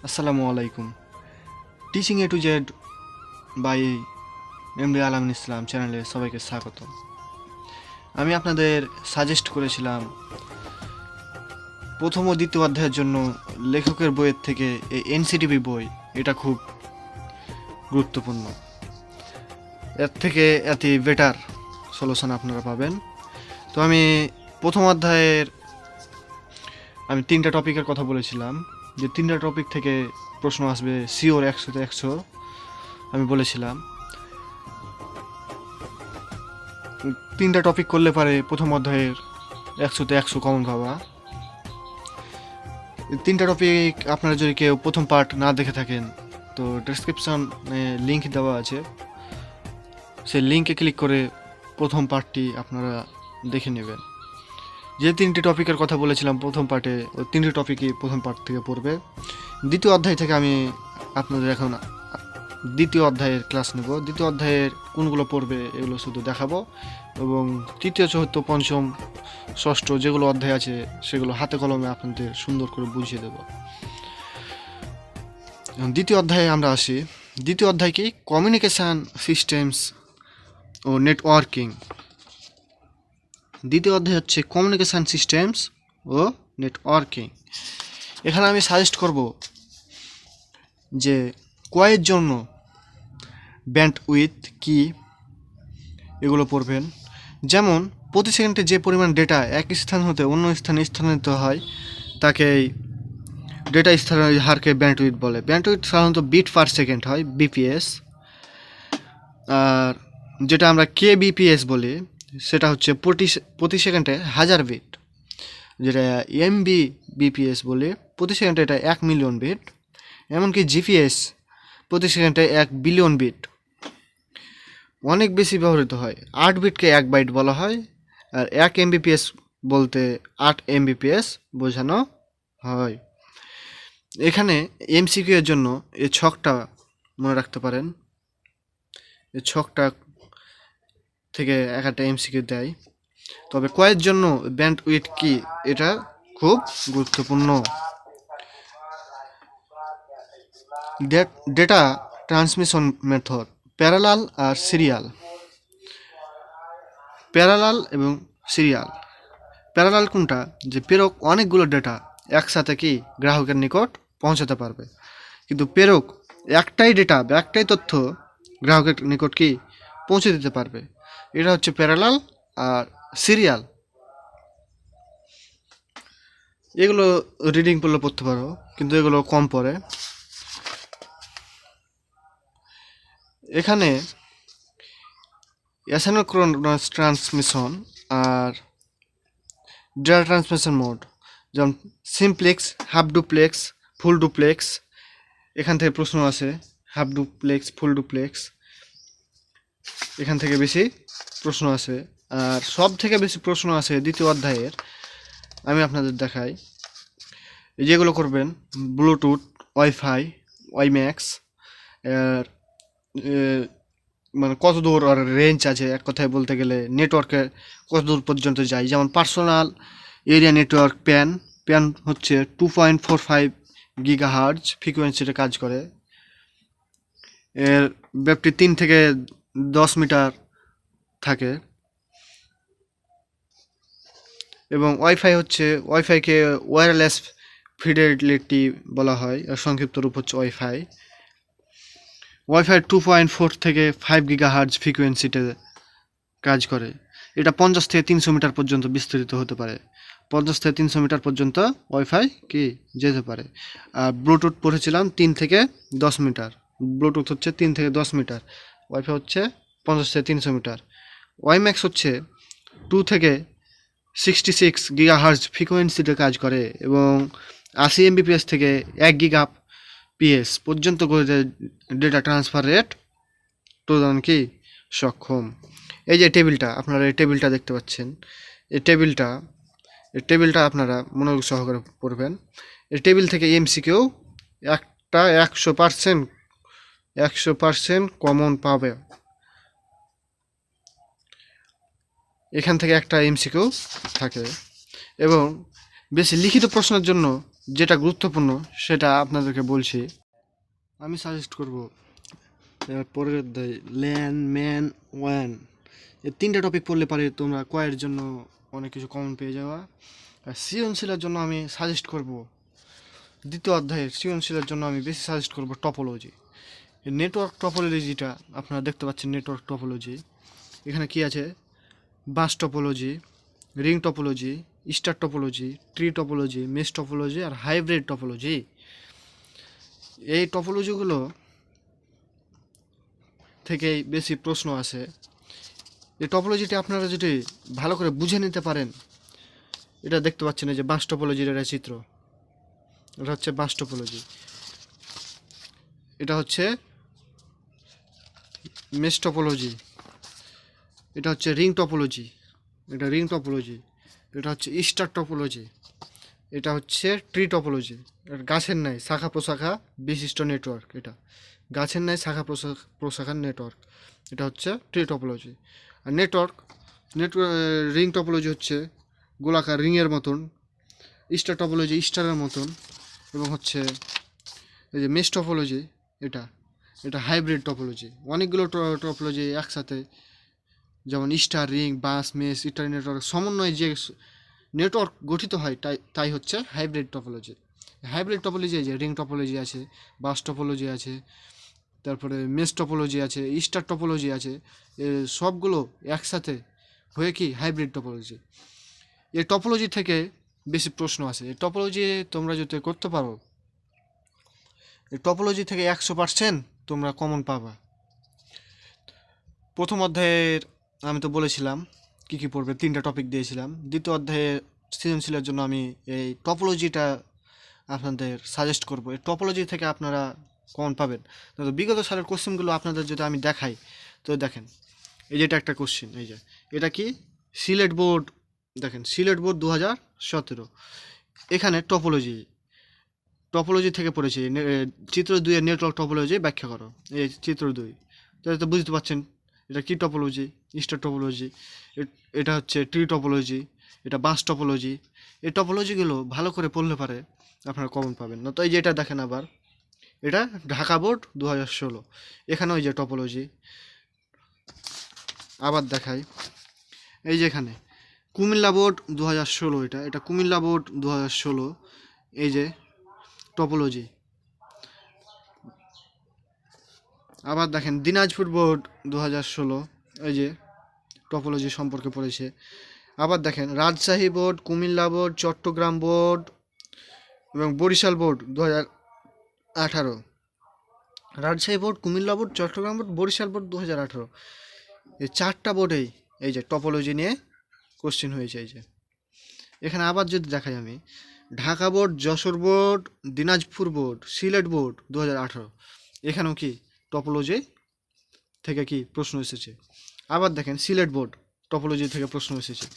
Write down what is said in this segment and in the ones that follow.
আসসালামু আলাইকুম। Teaching A to Z by MD Alamin Islam চ্যানেলে সবাইকে স্বাগত। আমি আপনাদের সাজেস্ট করেছিলাম প্রথম ও দ্বিতীয় অধ্যায়ের জন্য লেখকের বইয়ের থেকে এই এনসিটিভি বই, এটা খুব গুরুত্বপূর্ণ। এর থেকে এতে বেটার সলিউশন আপনারা পাবেন। তো আমি প্রথম অধ্যায়ের তিনটা টপিকের কথা বলেছিলাম, যে তিনটা টপিক থেকে প্রশ্ন আসবে সিওর 100-তে 100 আমি বলেছিলাম। তিনটা টপিক করলে পারে প্রথম অধ্যায়ের 100-তে 100 কমন পাওয়া। তিনটা টপিক আপনারা যদি কেউ প্রথম পার্ট না দেখে থাকেন তো ডেসক্রিপশনে লিঙ্ক দেওয়া আছে, সেই লিঙ্কে ক্লিক করে প্রথম পার্টটি আপনারা দেখে নেবেন। যে তিনটি টপিকের কথা বলেছিলাম প্রথম পার্টে, ওই তিনটি টপিকই প্রথম পার্ট থেকে পড়বে। দ্বিতীয় অধ্যায় থেকে আমি আপনাদের এখন দ্বিতীয় অধ্যায়ের ক্লাস নেব। দ্বিতীয় অধ্যায়ের কোনগুলো পড়বে এগুলো শুধু দেখাবো, এবং তৃতীয় চতুর্থ পঞ্চম ষষ্ঠ যেগুলো অধ্যায় আছে সেগুলো হাতে কলমে আপনাদের সুন্দর করে বুঝিয়ে দেব। দ্বিতীয় অধ্যায়ে আমরা আসি। দ্বিতীয় অধ্যায় কি? কমিউনিকেশান সিস্টেমস ও নেটওয়ার্কিং। দ্বিতীয় অধ্যায় হচ্ছে কমিউনিকেশান সিস্টেমস ও নেটওয়ার্কিং। এখানে আমি সাজেস্ট করব যে কয়ের জন্য ব্যান্ডউইথ কি এগুলো পড়বেন। যেমন প্রতি সেকেন্ডে যে পরিমাণ ডেটা এক স্থান হতে অন্য স্থানে স্থানান্তরিত হয় তাকে ডেটা স্থানান্তরের হারকে ব্যান্ডউইথ বলে। ব্যান্ডউইথ সাধারণত বিট পার সেকেন্ড হয়, বিপিএস। আর যেটা আমরা কেবিপিএস বলি সেটা হচ্ছে প্রতি সেকেন্ডে 1000 বিট। যেটা এমবি বিপিএস বলে প্রতি সেকেন্ডে এটা 1,000,000 বিট। এমনকি জিপিএস প্রতি সেকেন্ডে 1 বিলিয়ন বিট। অনেক বেশি ব্যবহৃত হয়। 8 বিটকে 1 বাইট বলা হয়, আর 1 এমবিপিএস বলতে 8 এমবিপিএস বোঝানো হয়। এখানে এমসিকিউ এর জন্য এই ছকটা মনে রাখতে পারেন। এই ছকটা থেকে একটা এমসিকিউ দেয়। তবে কয়ের জন্য ব্যান্ডউইথ কি, এটা খুব গুরুত্বপূর্ণ। ডেটা ট্রান্সমিশন মেথড, প্যারালাল আর সিরিয়াল। প্যারালাল এবং সিরিয়াল। প্যারালাল কোনটা? যে প্রেরক অনেকগুলো ডেটা একসাথে কি গ্রাহকের নিকট পৌঁছাতে পারবে, কিন্তু প্রেরক একটাই ডেটা বা একটাই তথ্য গ্রাহকের নিকট কি পৌঁছে দিতে পারবে, এটা হচ্ছে প্যারালাল। আর সিরিয়াল এগুলো রিডিং পড়লে পড়তে পারো, কিন্তু এগুলো কম পড়ে। এখানে অ্যাসিনক্রোনাস ট্রান্সমিশন আর ডেটা ট্রান্সমিশন মোড, যেমন simplex, half duplex, full duplex. এখান থেকে প্রশ্ন আসে, হাফ ডুপ্লেক্স, ফুল ডুপ্লেক্স, এখান থেকে বেশি প্রশ্ন আসে। আর সব থেকে বেশি প্রশ্ন আসে দ্বিতীয় অধ্যায়ের। আমি আপনাদের দেখাই যেগুলো করবেন: ব্লুটুথ, ওয়াইফাই, ওয়াইম্যাক্স, আর মানে কত দূর আর রেঞ্জ আছে, এক কথায় বলতে গেলে নেটওয়ার্কের কত দূর পর্যন্ত যায়। যেমন personal area network pan, pan হচ্ছে 2.45 গিগাহার্জ ফ্রিকোয়েন্সিতে কাজ করে। এর ব্যাপ্তি 3 থেকে 10 মিটার থাকে। এবং ওয়াইফাই হচ্ছে, ওয়াইফাইকে ওয়্যারলেস ফিডেলিটি বলা হয়, আর সংক্ষিপ্ত রূপ হচ্ছে ওয়াইফাই। ওয়াইফাই 2.4 থেকে 5 গিগাহার্জ ফ্রিকোয়েন্সিতে কাজ করে। এটা 50 থেকে 300 মিটার পর্যন্ত বিস্তৃত হতে পারে। 50 থেকে 300 মিটার পর্যন্ত ওয়াইফাই কি যেতে পারে। আর ব্লুটুথ পড়েছিলাম 3 থেকে 10 মিটার। ব্লুটুথ হচ্ছে 3 থেকে 10 মিটার, ওয়াইফাই হচ্ছে 50 থেকে 300 মিটার। ওয়াইম্যাক্স হচ্ছে 2 থেকে 66 গিগাহার্জ ফ্রিকোয়েন্সিতে কাজ করে এবং 80 এমবিপিএস থেকে 1 গিগাপিএস পর্যন্ত করে ডেটা ট্রান্সফার রেট প্রদান কি সক্ষম। এই যে টেবিলটা, আপনারা এই টেবিলটা দেখতে পাচ্ছেন, এই টেবিলটা আপনারা মনোযোগ সহকারে পড়বেন। এই টেবিল থেকে এমসিকিউ একটা 100% কমন পাবে। এখান থেকে একটা এমসিকিউ থাকে। এবং বেশি লিখিত প্রশ্নের জন্য যেটা গুরুত্বপূর্ণ সেটা আপনাদেরকে বলছি। আমি সাজেস্ট করব পরের অধ্যায় ল্যান ম্যান ওয়ান, এই তিনটা টপিক পড়লে পারে তোমরা কয়ের জন্য অনেক কিছু কমন পেয়ে যাওয়া। আর সৃজনশীলের জন্য আমি সাজেস্ট করব, দ্বিতীয় অধ্যায়ের সৃজনশীলের জন্য আমি বেশি সাজেস্ট করব টপোলজি। নেটওয়ার্ক টপোলজিটা আপনারা দেখতে পাচ্ছেন, নেটওয়ার্ক টপোলজি এখানে কি আছে, bus topology, ring topology, star topology, tree topology, mesh topology আর হাইব্রিড টপোলজি। এই টপোলজিগুলো থেকেই বেশি প্রশ্ন আসে। এই টপোলজিটা আপনারা যদি ভালো করে বুঝে নিতে পারেন, এটা দেখতে পাচ্ছেন এই যে বাস টপোলজির একটা চিত্র, এটা হচ্ছে বাস টপোলজি, এটা হচ্ছে মেশ টপোলজি, এটা হচ্ছে রিং টপোলজি, এটা রিং টপোলজি, এটা হচ্ছে স্টার টপোলজি, এটা হচ্ছে ট্রি টপোলজি। গাছের ন্যায় শাখা প্রশাখা বিশিষ্ট নেটওয়ার্ক, এটা গাছের ন্যায় শাখা প্রশাখার নেটওয়ার্ক, এটা হচ্ছে ট্রি টপোলজি। আর রিং টপোলজি হচ্ছে গোলাকার রিংয়ের মতন, স্টার টপোলজি স্টারের মতন, এবং হচ্ছে এই যে মেশ টপোলজি, এটা এটা হাইব্রিড টপোলজি। অনেকগুলো টপোলজি একসাথে, যেমন স্টার, রিং, বাস, মেশ ইত্যাদি নেটওয়ার্ক সমন্বয়ে যে নেটওয়ার্ক গঠিত হয় তাই হচ্ছে হাইব্রিড টপোলজি। হাইব্রিড টপোলজি যে রিং টপোলজি আছে, বাস টপোলজি আছে, তারপরে মেশ টপোলজি আছে, স্টার টপোলজি আছে, সবগুলো একসাথে হয়ে কি হাইব্রিড টপোলজি। এই টপোলজি থেকে বেশি প্রশ্ন আসে। এই টপোলজি তোমরা যদি করতে পারো, এই টপোলজি থেকে 100% তোমরা কমন পাবা। প্রথম অধ্যায়ের আমি তো বলেছিলাম কি কি পড়বে, তিনটা টপিক দিয়েছিলাম। দ্বিতীয় অধ্যায়ে সৃজনশীলের জন্য আমি এই টপোলজিটা আপনাদের সাজেস্ট করব। এই টপোলজি থেকে আপনারা কমন পাবেন। তো বিগত সালের কোশ্চেনগুলো আপনাদের যদি আমি দেখাই, তো দেখেন এই যে এটা একটা কোশ্চেন, এই যে এটা কি সিলেট বোর্ড, দেখেন সিলেট বোর্ড 2017, এখানে টপোলজি থেকে পড়েছি। চিত্র 2 এর নেটওয়ার্ক টপোলজি ব্যাখ্যা করো। এই চিত্র 2, তাহলে তো বুঝতে পারছেন এটা কি টপোলজি, স্টার টপোলজি, এটা হচ্ছে ট্রি টপোলজি, এটা বাস টপোলজি। এই টপোলজিগুলো ভালো করে পড়লে পারে আপনারা কমন পাবেন না। তো এই যে এটা দেখেন, আবার এটা ঢাকা বোর্ড 2016, এখানে ওই যে টপোলজি। আবার দেখাই, এই যে এখানে কুমিল্লা বোর্ড 2016, এটা কুমিল্লা বোর্ড 2016, এই যে টপোলজি। আবার দেখেন দিনাজপুর বোর্ড 2016, এই যে টপোলজি সম্পর্কে পড়েছে। আবার দেখেন Rajshahi board, Comilla board, Chittagong board এবং Barishal board 2018। Rajshahi board, Comilla board, Chittagong board, Barishal board 2018, এই চারটা বোর্ডেই এই যে টপোলজি নিয়ে কোশ্চেন হয়েছে। এই যে এখানে আবার যদি দেখাই আমি, Dhaka board, Jessore board, Dinajpur board, Sylhet board 2018, এখানেও কি টপোলজি থেকে কি প্রশ্ন এসেছে। আবার দেখেন সিলেট বোর্ড টপোলজি থেকে প্রশ্ন এসেছে।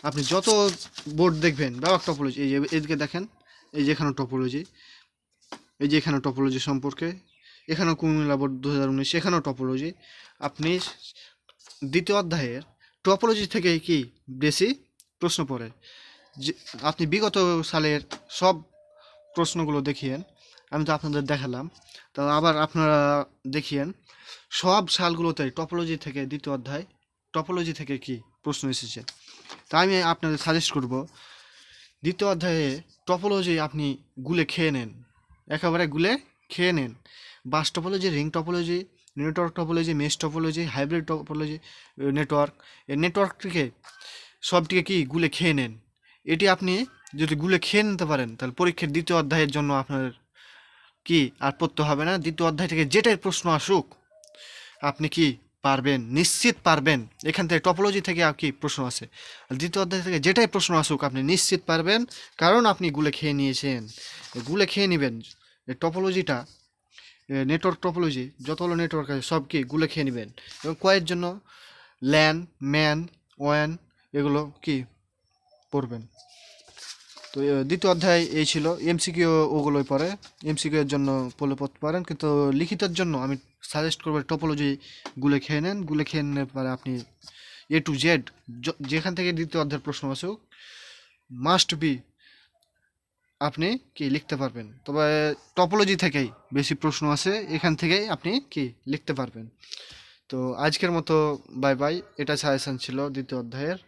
আপনি যত বোর্ড দেখবেন ব্যবহার টপোলজি, এই যে এদিকে দেখেন, এই যে এখানেও টপোলজি, এই যে এখানেও টপোলজি সম্পর্কে, এখানেও কুমিল্লা বোর্ড 2019, এখানেও টপোলজি। আপনি দ্বিতীয় অধ্যায়ের টপোলজি থেকে কি বেশি প্রশ্ন পড়ে। যে আপনি বিগত সালের সব প্রশ্নগুলো দেখিয়েন, আমি তো আপনাদের দেখালাম, তো আবার আপনারা দেখিয়েন সব সালগুলোতে টপোলজি থেকে দ্বিতীয় অধ্যায় টপোলজি থেকে কি প্রশ্ন এসেছে। তাই আমি আপনাদের সাজেস্ট করব দ্বিতীয় অধ্যায়ে টপোলজি আপনি গুলে খেয়ে নেন, একেবারে গুলে খেয়ে নেন। বাস topology, ring topology, network topology, mesh topology, hybrid topology, network, এই নেটওয়ার্কটিকে সবটিকে কি গুলে খেয়ে নেন। এটি আপনি যদি গুলে খেয়ে নিতে পারেন, তাহলে পরীক্ষার দ্বিতীয় অধ্যায়ের জন্য আপনার কি আর পড়তে হবে না। দ্বিতীয় অধ্যায় থেকে যেটাই প্রশ্ন আসুক আপনি কি পারবেন, নিশ্চিত পারবেন। এখান থেকে টপোলজি থেকে আর কি প্রশ্ন আসে, আর দ্বিতীয় অধ্যায় থেকে যেটাই প্রশ্ন আসুক আপনি নিশ্চিত পারবেন, কারণ আপনি গুলে খেয়ে নিয়েছেন। গুলে খেয়ে নেবেন এই টপোলজিটা, নেটওয়ার্ক টপোলজি যতগুলো নেটওয়ার্ক আছে সব কি গুলে খেয়ে নেবেন। এবং কয়ের জন্য ল্যান, ম্যান, ওয়ান, এগুলো কি পড়বেন। তো দ্বিতীয় অধ্যায় এই ছিল। এমসিকিউ ওগুলোই পড়ে, এমসিকিউ এর জন্য পড়লে পড়তে পারেন, কিন্তু লিখিতের জন্য আমি সাজেস্ট করবো টপোলজি গুলে খেয়ে নেন। গুলে খেয়ে নিলে পরে আপনি A to Z যেখান থেকে দ্বিতীয় অধ্যায়ের প্রশ্ন আসুক মাস্ট বি আপনি কি লিখতে পারবেন। তবে টপোলজি থেকেই বেশি প্রশ্ন আছে, এখান থেকেই আপনি কি লিখতে পারবেন। তো আজকের মতো বাই বাই। এটা সাজেশন ছিল দ্বিতীয় অধ্যায়ের,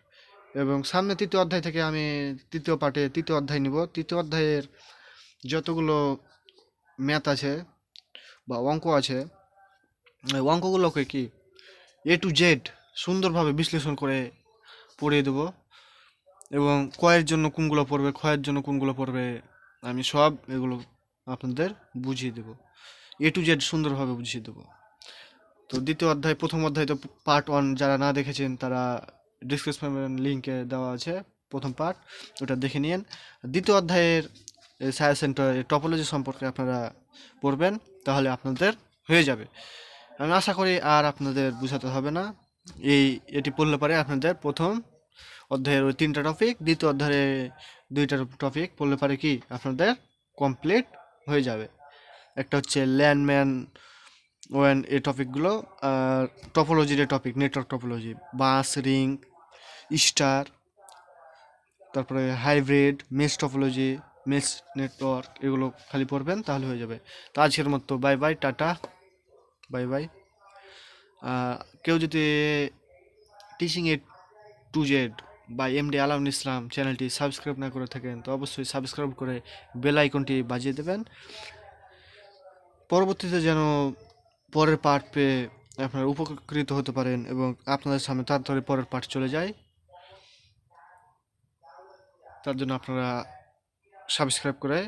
এবং সামনে তৃতীয় অধ্যায় থেকে আমি তৃতীয় পার্টে তৃতীয় অধ্যায় নিব। তৃতীয় অধ্যায়ের যতগুলো ম্যাথ আছে বা অঙ্ক আছে, এই অঙ্কগুলোকে কি A to Z সুন্দরভাবে বিশ্লেষণ করে পড়িয়ে দেবো, এবং কয়ের জন্য কোনগুলো পড়বে, ক্ষয়ের জন্য কোনগুলো পড়বে, আমি সব এগুলো আপনাদের বুঝিয়ে দেবো। A to Z সুন্দরভাবে বুঝিয়ে দেবো। তো দ্বিতীয় অধ্যায়, প্রথম অধ্যায় তো পার্ট 1 যারা না দেখেছেন তারা ডিসক্রিপশন লিঙ্কে দেওয়া আছে প্রথম পার্ট, ওটা দেখে নিন। দ্বিতীয় অধ্যায়ের সাজেশনটা টপোলজি সম্পর্কে আপনারা পড়বেন, তাহলে আপনাদের হয়ে যাবে। আমি আশা করি আর আপনাদের বোঝাতে হবে না। এটি পড়লে পরে আপনাদের প্রথম অধ্যায়ের ওই 3টা টপিক, দ্বিতীয় অধ্যায়ে 2টা টপিক পড়লে পরে কি আপনাদের কমপ্লিট হয়ে যাবে। একটা হচ্ছে ল্যান্ডম্যান ওয়েন, এই টপিকগুলো, আর টপোলজির এই টপিক, নেটওয়ার্ক টপোলজি, বাস, রিং, স্টার, তারপরে hybrid, mesh topology, mesh network, এগুলো খালি পড়বেন তাহলে হয়ে যাবে। তো আজকের মতো bye bye, tata, bye bye. কেউ যদি টিচিং A to Z বা এমডি আলাউল ইসলাম চ্যানেলটি সাবস্ক্রাইব না করে থাকেন তো অবশ্যই সাবস্ক্রাইব করে বেল আইকনটি বাজিয়ে দেবেন, পরবর্তীতে যেন পরের পার্ট পেয়ে আপনারা উপকৃত হতে পারেন এবং আপনাদের সামনে তাড়াতাড়ি পরের পার্ট চলে যায়। তার জন্য আপনারা সাবস্ক্রাইব করে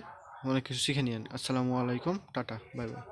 অনেক কিছু শিখে নিন। আসসালামু আলাইকুম, টাটা, বাই বাই।